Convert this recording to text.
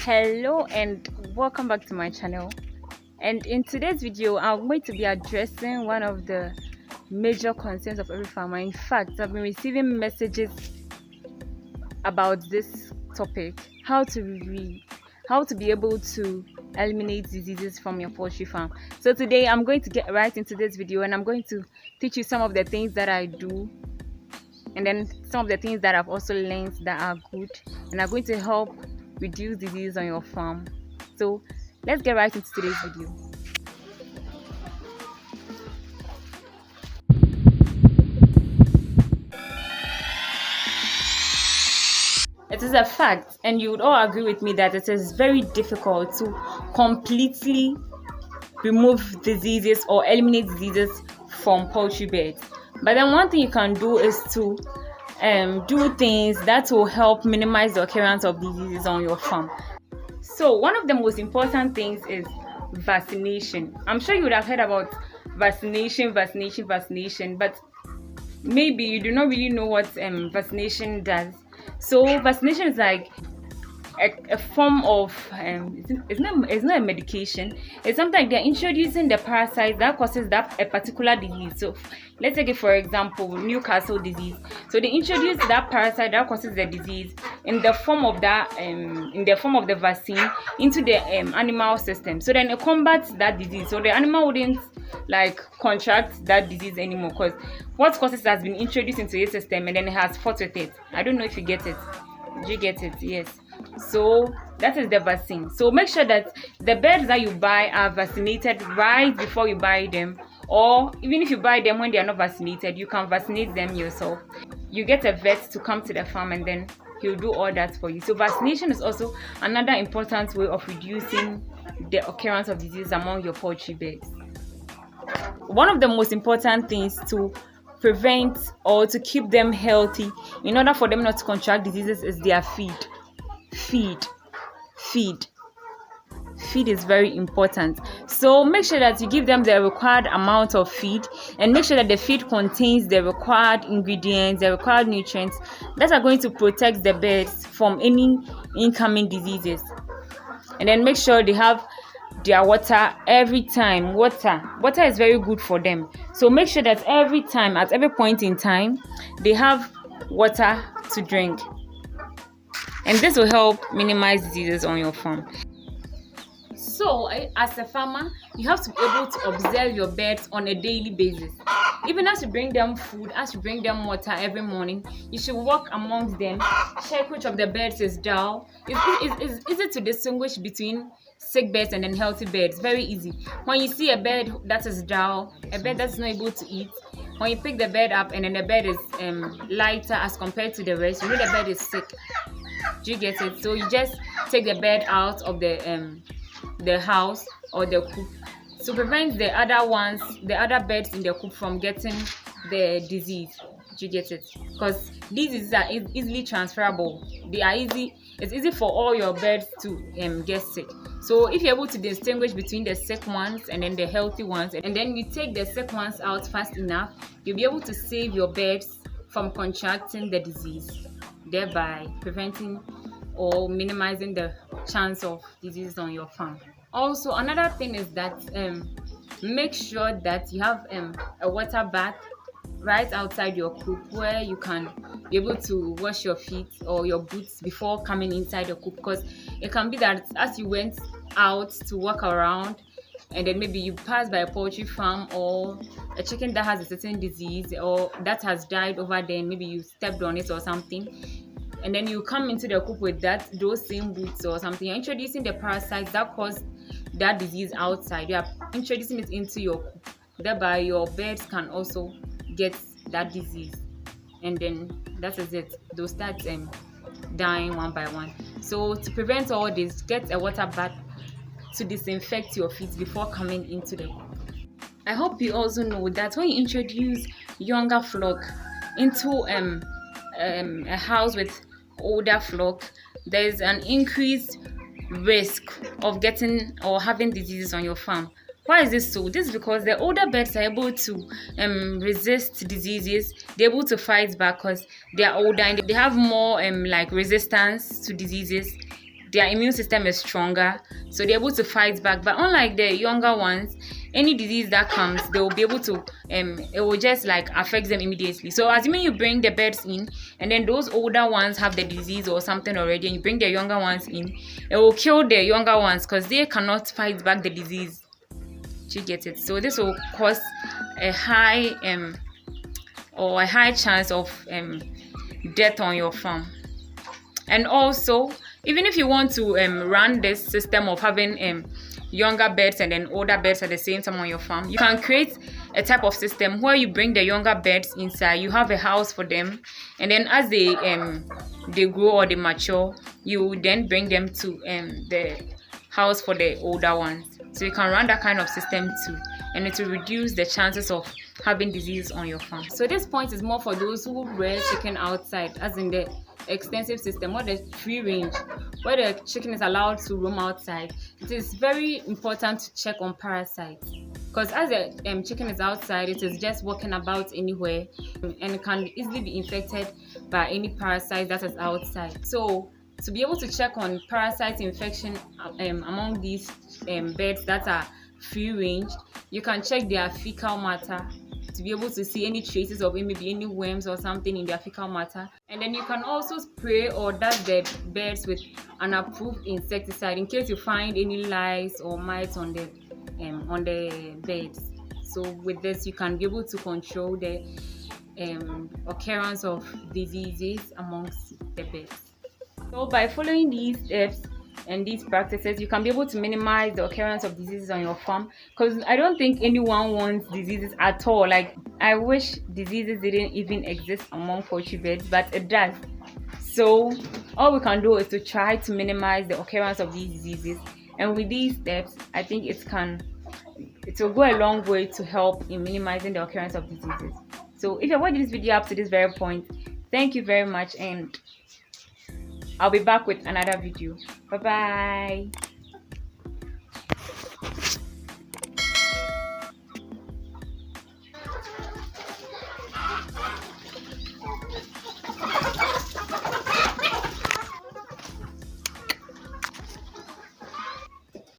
Hello and welcome back to my channel. And in today's video I'm going to be addressing one of the major concerns of every farmer. In fact, I've been receiving messages about this topic: how to be able to eliminate diseases from your poultry farm. So today I'm going to get right into this video and I'm going to teach you some of the things that I do, and then some of the things that I've also learned that are good and are going to help reduce disease on your farm. So let's get right into today's video. It is a fact, and you would all agree with me that it is very difficult to completely remove diseases or eliminate diseases from poultry beds. But then one thing you can do is to do things that will help minimize the occurrence of diseases on your farm. So one of the most important things is vaccination. I'm sure you would have heard about vaccination, but maybe you do not really know what vaccination does. So vaccination is like a form of it's not a medication. It's something like they're introducing the parasite that causes a particular disease. So let's take it for example, Newcastle disease. So they introduce that parasite that causes the disease in the form of the vaccine into the animal system. So then it combats that disease. So the animal wouldn't contract that disease anymore, because what causes has been introduced into your system and then it has fought with it. I don't know if you get it. Do you get it? Yes. So that is the vaccine. So make sure that the birds that you buy are vaccinated right before you buy them, or even if you buy them when they are not vaccinated, you can vaccinate them yourself. You get a vet to come to the farm and then he'll do all that for you. So vaccination is also another important way of reducing the occurrence of disease among your poultry birds. One of the most important things to prevent or to keep them healthy in order for them not to contract diseases is their feed. Feed is very important. So make sure that you give them the required amount of feed, and make sure that the feed contains the required ingredients, the required nutrients that are going to protect the birds from any incoming diseases. And then make sure they have their water every time. Water is very good for them. So make sure that every time, at every point in time, they have water to drink. And this will help minimize diseases on your farm. So as a farmer, you have to be able to observe your birds on a daily basis. Even as you bring them food, as you bring them water every morning, you should walk amongst them, check which of the birds is dull. It's easy to distinguish between sick birds and then healthy birds. Very easy. When you see a bird that is dull, a bird that's not able to eat, when you pick the bird up and then the bird is lighter as compared to the rest, you know the bird is sick. Do you get it? So you just take the bird out of the house or the coop to prevent the other birds in the coop from getting the disease. Do you get it? Because these diseases are easily transferable. It's easy for all your birds to get sick. So if you're able to distinguish between the sick ones and then the healthy ones, and then you take the sick ones out fast enough, you'll be able to save your birds from contracting the disease, thereby preventing or minimizing the chance of disease on your farm. Also, another thing is that make sure that you have a water bath right outside your coop where you can be able to wash your feet or your boots before coming inside the coop, because it can be that as you went out to walk around and then maybe you pass by a poultry farm or a chicken that has a certain disease or that has died over there, and maybe you stepped on it or something, and then you come into the coop with those same boots or something. You're introducing the parasites that cause that disease outside. You are introducing it into your coop, thereby your birds can also get that disease, and then that is it. They'll start dying one by one. So to prevent all this, get a water bath to disinfect your feet before coming into the coop. I hope you also know that when you introduce younger flock into a house with older flock, there is an increased risk of getting or having diseases on your farm. Why is this so? This is because the older birds are able to resist diseases. They're able to fight back because they are older and they have more resistance to diseases their immune system is stronger, so they're able to fight back. But unlike the younger ones, any disease that comes, they will be able to it will just like affect them immediately. So assuming you bring the birds in, and then those older ones have the disease or something already, and you bring the younger ones in, it will kill the younger ones because they cannot fight back the disease. Do you get it? So this will cause a high chance of death on your farm. And also, even if you want to run this system of having younger birds and then older birds at the same time on your farm, you can create a type of system where you bring the younger birds inside, you have a house for them, and then as they grow or they mature, you then bring them to the house for the older ones. So you can run that kind of system too, and it will reduce the chances of having disease on your farm. So this point is more for those who rear chicken outside, as in the extensive system or the free range where the chicken is allowed to roam outside. It is very important to check on parasites, because as the chicken is outside, it is just walking about anywhere and it can easily be infected by any parasite that is outside. So to be able to check on parasite infection among these birds that are free range, you can check their fecal matter to be able to see any traces of maybe any worms or something in their fecal matter. And then you can also spray or dust the birds with an approved insecticide in case you find any lice or mites on the birds. So with this, you can be able to control the occurrence of diseases amongst the birds. So by following these steps and these practices, you can be able to minimize the occurrence of diseases on your farm, because I don't think anyone wants diseases at all. Like, I wish diseases didn't even exist among poultry birds, but it does. So all we can do is to try to minimize the occurrence of these diseases, and with these steps, I think it will go a long way to help in minimizing the occurrence of diseases. So if you're watching this video up to this very point, thank you very much, and I'll be back with another video. Bye bye.